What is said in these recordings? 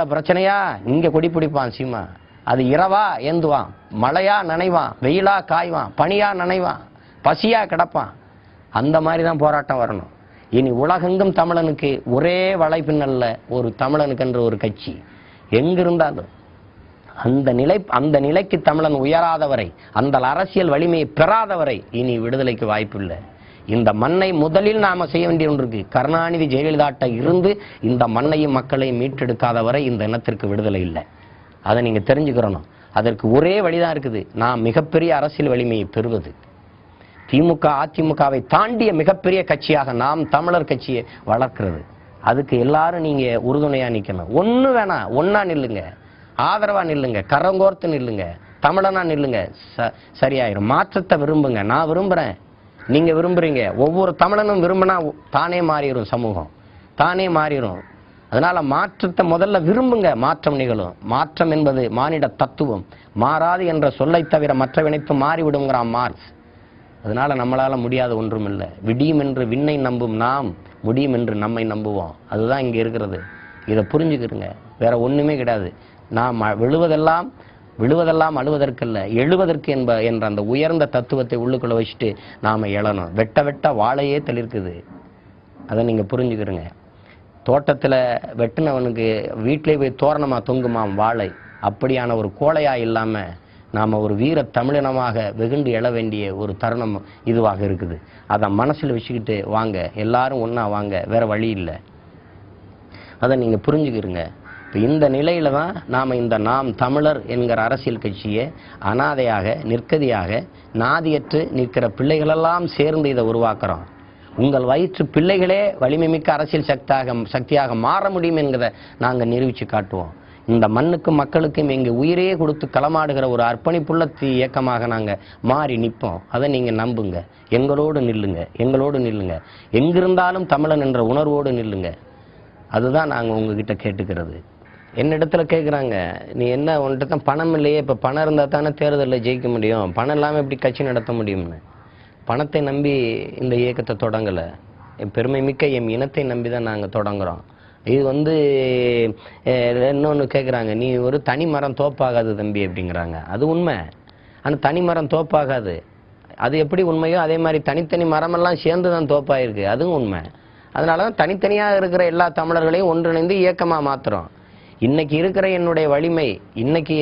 பிரச்சனையா இங்க கொடி பிடிப்பான் சீமா. அது இரவா ஏந்துவான், மழையா நனைவான், வெயிலா காய்வான், பனியா நனைவான், பசியா கிடப்பான். அந்த மாதிரி தான் போராட்டம் வரணும். இனி உலகெங்கும் தமிழனுக்கு ஒரே வலைப்பின்னல்ல ஒரு தமிழனுக்கு என்ற ஒரு கட்சி எங்கிருந்தாலும் அந்த நிலைக்கு தமிழன் உயராதவரை, அந்த அரசியல் வலிமையை பெறாதவரை இனி விடுதலைக்கு வாய்ப்பில்லை. இந்த மண்ணை முதலில் நாம செய்ய வேண்டிய ஒன்று இருக்கு. கருணாநிதி ஜெயலலிதாட்ட இருந்து இந்த மண்ணையும் மக்களையும் மீட்டெடுக்காதவரை இந்த இனத்திற்கு விடுதலை இல்லை. அதை நீங்க தெரிஞ்சுக்கிறணும். அதற்கு ஒரே வழிதான் இருக்குது, நாம் மிகப்பெரிய அரசியல் வலிமையை பெறுவது. திமுக அதிமுகவை தாண்டிய மிகப்பெரிய கட்சியாக நாம் தமிழர் கட்சியை வளர்க்கிறது. அதுக்கு எல்லாரும் நீங்க உறுதுணையா நிக்கணும். ஒண்ணு வேணாம், ஒன்னா நில்லுங்க, ஆதரவா நில்லுங்க, கரங்கோர்த்து நில்லுங்க, தமிழனா நில்லுங்க, சரியாயிரும். மாற்றத்தை விரும்புங்க. நான் விரும்புறேன், நீங்க விரும்புறீங்க, ஒவ்வொரு தமிழனும் விரும்பினா தானே மாறிடும், சமூகம் தானே மாறிடும். அதனால மாற்றத்தை முதல்ல விரும்புங்க, மாற்றம் நிகழும். மாற்றம் என்பது மானிட தத்துவம், மாறாது என்ற சொல்லை தவிர மற்றவினைத்து மாறிவிடுங்கிறான் மார்க்ஸ். அதனால நம்மளால முடியாத ஒன்றும் இல்லை. விடியும் என்று விண்ணை நம்பும் நாம் முடியும் என்று நம்மை நம்புவோம். அதுதான் இங்க இருக்கிறது. இதை புரிஞ்சுக்கிறங்க, வேற ஒண்ணுமே கிடையாது. நாம் விழுவதெல்லாம் அழுவதற்கல்ல, எழுவதற்கு என்ற அந்த உயர்ந்த தத்துவத்தை உள்ளுக்குள்ள வச்சுட்டு நாம எழணும். வெட்ட வாழையே தளிர்க்குது. அதை நீங்க புரிஞ்சுக்கிறங்க. தோட்டத்துல வெட்டினவனுக்கு வீட்டிலே போய் தோரணமா தொங்குமாம் வாழை. அப்படியான ஒரு கோழையா இல்லாம நாம ஒரு வீர தமிழினமாக வெகுண்டு எழ வேண்டிய ஒரு தருணம் இதுவாக இருக்குது. அதை மனசுல வச்சுக்கிட்டு வாங்க, எல்லாரும் ஒன்னா வாங்க, வேற வழி இல்லை. அதை நீங்க புரிஞ்சுக்கிறங்க. இந்த நிலையில தான் நாம் தமிழர் என்கிற அரசியல் கட்சியை அனாதையாக, நிற்கதியாக, நாதியற்று நிற்கிற பிள்ளைகளெல்லாம் சேர்ந்து இதை உருவாக்குறோம். உங்கள் வயிற்று பிள்ளைகளே வலிமை மிக்க அரசியல் சக்தியாக மாற முடியும் என்கிறத நாங்கள் நிரூபித்து காட்டுவோம். இந்த மண்ணுக்கும் மக்களுக்கும் எங்க உயிரே கொடுத்து களமாடுகிற ஒரு அர்ப்பணிப்புள்ள இயக்கமாக நாங்கள் மாறி நிற்போம். அதை நீங்கள் நம்புங்க. எங்களோடு நில்லுங்க. எங்கிருந்தாலும் தமிழன் என்ற உணர்வோடு நில்லுங்க. அதுதான் நாங்கள் உங்ககிட்ட கேட்டுக்கிறது. என்னிடத்துல கேட்குறாங்க, நீ என்ன உன்கிட்ட தான் பணம் இல்லையே, இப்போ பணம் இருந்தால் தானே தேர்தலில் ஜெயிக்க முடியும், பணம் இல்லாமல் எப்படி கட்சி நடத்த முடியும்னு. பணத்தை நம்பி இந்த இயக்கத்தை தொடங்கலை. பெருமை மிக்க எம் இனத்தை நம்பி தான் நாங்கள் தொடங்குறோம். இது இன்னொன்று கேட்குறாங்க, நீ ஒரு தனி மரம் தோப்பாகாது தம்பி அப்படிங்கிறாங்க. அது உண்மை. ஆனால் தனி மரம் தோப்பாகாது. அது எப்படி உண்மையோ அதே மாதிரி தனித்தனி மரமெல்லாம் சேர்ந்து தான் தோப்பாயிருக்கு, அதுவும் உண்மை. அதனால தான் தனித்தனியாக இருக்கிற எல்லா தமிழர்களையும் ஒன்றிணைந்து இயக்கமாக மாற்றுறோம். இன்னைக்கு இருக்கிற என்னுடைய வலிமை, இன்னைக்கு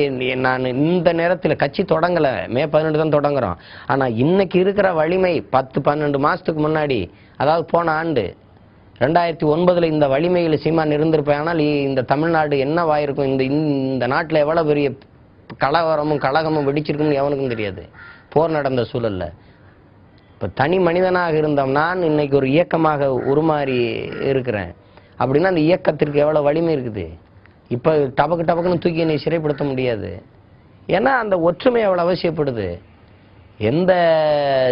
நான் இந்த நேரத்தில் கட்சி தொடங்கலை, மே 18 தான் தொடங்குறோம். ஆனால் இன்னைக்கு இருக்கிற வலிமை 10-12 மாதத்துக்கு முன்னாடி, அதாவது போன ஆண்டு 2009 இந்த வலிமையில் சீமான் இருந்திருப்பேன். ஆனால் இந்த தமிழ்நாடு என்னவாயிருக்கும், இந்த நாட்டில் எவ்வளோ பெரிய கலகமும் வெடிச்சிருக்கும்னு எவனுக்கும் தெரியாது. போர் நடந்த சூழல்ல இப்போ தனி மனிதனாக இருந்தோம் நான் இன்னைக்கு ஒரு இயக்கமாக உருமாறி இருக்கிறேன். அப்படின்னா அந்த இயக்கத்திற்கு எவ்வளோ வலிமை இருக்குது. இப்போ டபக்குன்னு தூக்கி என்னை சிறைப்படுத்த முடியாது. ஏன்னா அந்த ஒற்றுமை எவ்வளோ அவசியப்படுது. எந்த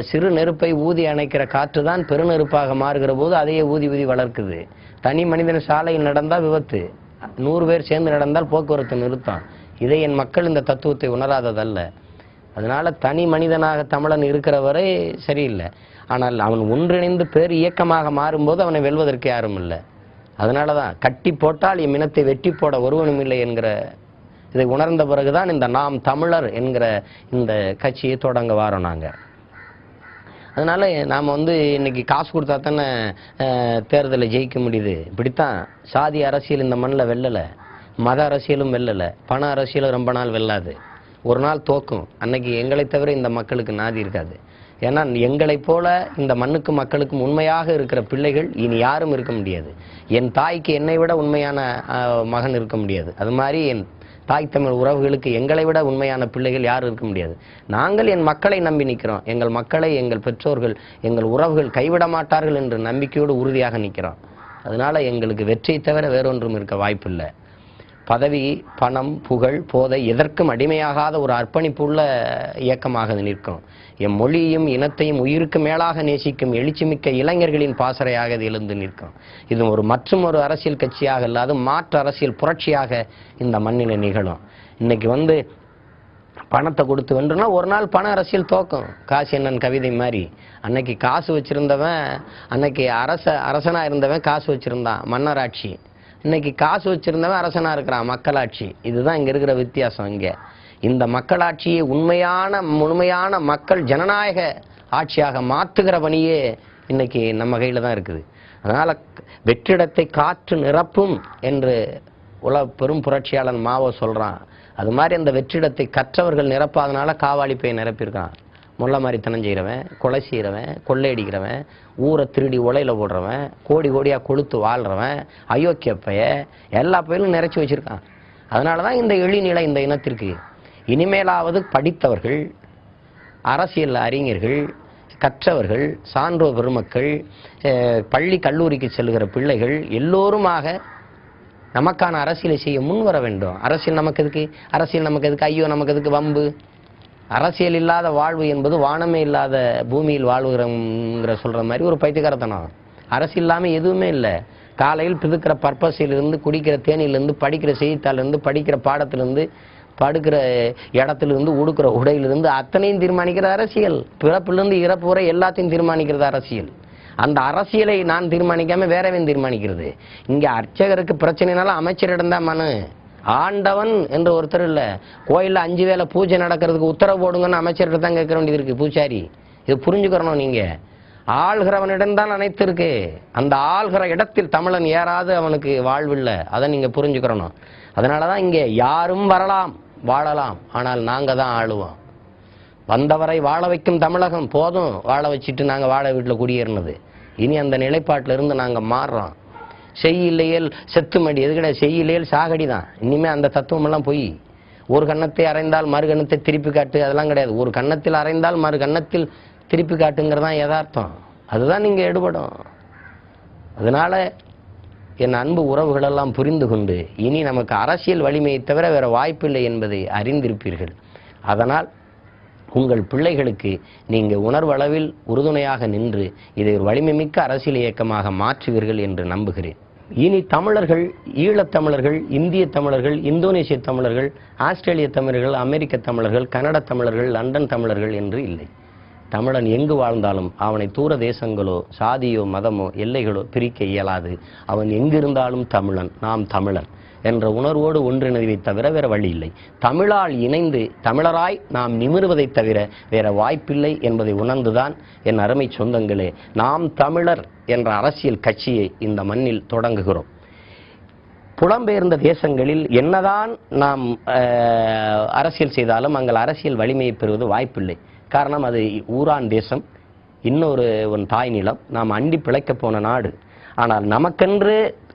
சிறு நெருப்பை ஊதி அணைக்கிற காற்று தான் பெருநெருப்பாக மாறுகிற போது அதையே ஊதி வளர்க்குது. தனி மனிதன் சாலையில் நடந்தால் விபத்து, 100 பேர் சேர்ந்து நடந்தால் போக்குவரத்து நிறுத்தம். இதை என் மக்கள் இந்த தத்துவத்தை உணராததல்ல. அதனால தனி மனிதனாக தமிழன் இருக்கிற வரை சரியில்லை. ஆனால் அவன் ஒன்றிணைந்து பேர் இயக்கமாக மாறும்போது அவனை வெல்வதற்கு யாரும் இல்லை. அதனால தான் கட்டி போட்டால் என் இனத்தை வெட்டி போட ஒருவனும் இல்லை என்கிற இதை உணர்ந்த பிறகுதான் இந்த நாம் தமிழர் என்கிற இந்த கட்சியை தொடங்க வாரோம் நாங்கள். அதனால நாம் இன்னைக்கு காசு கொடுத்தா தானே தேர்தலில் ஜெயிக்க முடியுது. இப்படித்தான் சாதி அரசியல் இந்த மண்ணில் வெல்லலை, மத அரசியலும் வெல்லலை, பண அரசியலும் ரொம்ப நாள் வெல்லாது. ஒரு நாள் தோக்கும். அன்னைக்கு எங்களை தவிர இந்த மக்களுக்கு நாதி இருக்காது. ஏன்னா எங்களைப் போல இந்த மண்ணுக்கும் மக்களுக்கும் உண்மையாக இருக்கிற பிள்ளைகள் இனி யாரும் இருக்க முடியாது. என் தாய்க்கு என்னை விட உண்மையான மகன் இருக்க முடியாது. அது மாதிரி என் தாய் தமிழ் உறவுகளுக்கு எங்களை விட உண்மையான பிள்ளைகள் யாரும் இருக்க முடியாது. நாங்கள் என் மக்களை நம்பி நிற்கிறோம். எங்கள் மக்களை எங்கள் பெற்றோர்கள், எங்கள் உறவுகள் கைவிட மாட்டார்கள் என்ற நம்பிக்கையோடு உறுதியாக நிற்கிறோம். அதனால எங்களுக்கு வெற்றியை தவிர வேறொன்றும் இருக்க வாய்ப்பில்லை. பதவி, பணம், புகழ், போதை எதற்கும் அடிமையாகாத ஒரு அர்ப்பணிப்புள்ள இயக்கமாக நிற்கும். எம் மொழியையும் இனத்தையும் உயிருக்கு மேலாக நேசிக்கும் எழுச்சிமிக்க இளைஞர்களின் பாசறையாக இது எழுந்து நிற்கும். இது மற்றும் ஒரு அரசியல் கட்சியாக இல்லாத மாற்று அரசியல் புரட்சியாக இந்த மண்ணில் நிகழும். இன்னைக்கு பணத்தை கொடுத்து வென்றுனா ஒரு நாள் பண அரசியல் தோக்கும். காசு என்னன்னு கவிதை மாதிரி. அன்னைக்கு காசு வச்சிருந்தவன், அன்னைக்கு அரசனா இருந்தவன் காசு வச்சிருந்தான், மன்னராட்சி. இன்னைக்கு காசு வச்சிருந்தவன் அரசனா இருக்கிறான். மக்களாட்சி. இதுதான் இங்க இருக்கிற வித்தியாசம். இங்க இந்த மக்களாட்சியை முழுமையான மக்கள் ஜனநாயக ஆட்சியாக மாற்றுகிற பணியே இன்னைக்கு நம்ம கையில தான் இருக்குது. அதனால வெற்றிடத்தை காற்று நிரப்பும் என்று பெரும் புரட்சியாளன் மாவோ சொல்றான். அது மாதிரி அந்த வெற்றிடத்தை கற்றவர்கள் நிரப்பாதனால காவாலி பையை நிரப்பியிருக்கான். முள்ள மாதிரித்தனம் செய்கிறவன், கொலை செய்கிறவன், கொள்ளையடிக்கிறவன், ஊரை திருடி உலையில போடுறவன், கோடி கோடியா கொளுத்து வாழ்றவன், அயோக்கிய பைய, எல்லா பயிலும் நிறைச்சி வச்சிருக்கான். அதனால தான் இந்த எளிநிலை இந்த இனத்திற்கு. இனிமேலாவது படித்தவர்கள், அரசியல் அறிஞர்கள், கற்றவர்கள், சான்றோர் பெருமக்கள், பள்ளி கல்லூரிக்கு செல்கிற பிள்ளைகள் எல்லோருமாக நமக்கான அரசியலை செய்ய முன் வர வேண்டும். அரசியல் நமக்கு எதுக்கு, ஐயோ நமக்கு எதுக்கு வம்பு. அரசியல் இல்லாத வாழ்வு என்பது வானமே இல்லாத பூமியில் வாழ்வுங்கிற சொல்ற மாதிரி ஒரு பைத்தியக்காரத்தனம். அரசியல் இல்லாமல் எதுவுமே இல்லை. காலையில் பிதுக்கிற பர்பஸிலிருந்து, குடிக்கிற தேனிலிருந்து, படிக்கிற செய்தித்தாளிலிருந்து, படிக்கிற பாடத்திலிருந்து, படுக்கிற இடத்திலிருந்து, உடுக்கிற உடையிலிருந்து அத்தனையும் தீர்மானிக்கிற அரசியல். பிறப்பிலிருந்து இறப்பு வரை எல்லாத்தையும் தீர்மானிக்கிறது அரசியல். அந்த அரசியலை நான் தீர்மானிக்காம வேறவன் தீர்மானிக்கிறது. இங்க அர்ச்சகருக்கு பிரச்சனைனால அமைச்சரிடம் தான் மனு. ஆண்டவன் என்று ஒருத்தர் இல்ல. கோயில்ல 5 வேளை பூஜை நடக்கிறதுக்கு உத்தரவு போடுங்கன்னு அமைச்சர்கிட்ட தான் கேட்க வேண்டியது இருக்கு. பூசாரி இது புரிஞ்சுக்கிறணும். நீங்க ஆள்கிறவனிடம் தான் அனைத்து இருக்கு. அந்த ஆள்கிற இடத்தில் தமிழன் ஏறாது அவனுக்கு வாழ்வில்லை. அதை நீங்க புரிஞ்சுக்கிறணும். அதனாலதான் இங்க யாரும் வரலாம், வாழலாம், ஆனால் நாங்க தான் ஆளுவோம். வந்தவரை வாழ வைக்கும் தமிழகம் போதும், வாழ வச்சுட்டு நாங்க வாழ வீட்டில் குடியேறினது. இனி அந்த நிலைப்பாட்டில இருந்து நாங்க மாறுறோம். செய்யில்லையல் செத்துமடி எது கிடையாது. செய்யில்லையல் சாகடி தான். இனிமே அந்த தத்துவம் எல்லாம் போய் ஒரு கன்னத்தை அறைந்தால் மறு கன்னத்தை திருப்பி காட்டு அதெல்லாம் கிடையாது. ஒரு கன்னத்தில் அறைந்தால் மறு கன்னத்தில் திருப்பி காட்டுங்கிறதான் யதார்த்தம். அதுதான் நீங்க எடுபடும். அதனால என் அன்பு உறவுகளெல்லாம் புரிந்து கொண்டு இனி நமக்கு அரசியல் வலிமையை தவிர வேற வாய்ப்பில்லை என்பதை அறிந்திருப்பீர்கள். அதனால் உங்கள் பிள்ளைகளுக்கு நீங்க உணர்வளவில் உறுதுணையாக நின்று இதை ஒரு வலிமைமிக்க அரசியல் இயக்கமாக மாற்றுவீர்கள் என்று நம்புகிறேன். இனி தமிழர்கள், ஈழத்தமிழர்கள், இந்திய தமிழர்கள், இந்தோனேசிய தமிழர்கள், ஆஸ்திரேலிய தமிழர்கள், அமெரிக்க தமிழர்கள், கனட தமிழர்கள், லண்டன் தமிழர்கள் என்று இல்லை. தமிழன் எங்கு வாழ்ந்தாலும் அவனை தூர தேசங்களோ சாதியோ மதமோ எல்லைகளோ பிரிக்க இயலாது. அவன் எங்கிருந்தாலும் தமிழன், நாம் தமிழன் என்ற உணர்வோடு ஒன்றிணைவை தவிர வேற வழி இல்லை. தமிழால் இணைந்து தமிழராய் நாம் நிமிருவதை தவிர வேற வாய்ப்பில்லை என்பதை உணர்ந்துதான் என் அருமை சொந்தங்களே நாம் தமிழர் என்ற அரசியல் கட்சியை இந்த மண்ணில் தொடங்குகிறோம். புலம்பெயர்ந்த தேசங்களில் என்னதான் நாம் அரசியல் செய்தாலும் அங்கே அரசியல் வலிமையை பெறுவது வாய்ப்பில்லை. காரணம், அது ஊரான் தேசம், இன்னொரு தாய் நிலம், நாம் அண்டி பிழைக்க போன நாடு. ஆனால் நமக்கென்று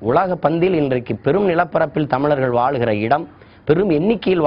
உலக பந்தில் இன்றைக்கு பெரும் நிலப்பரப்பில் தமிழர்கள் வாழ்கிற இடம், பெரும் எண்ணிக்கையில்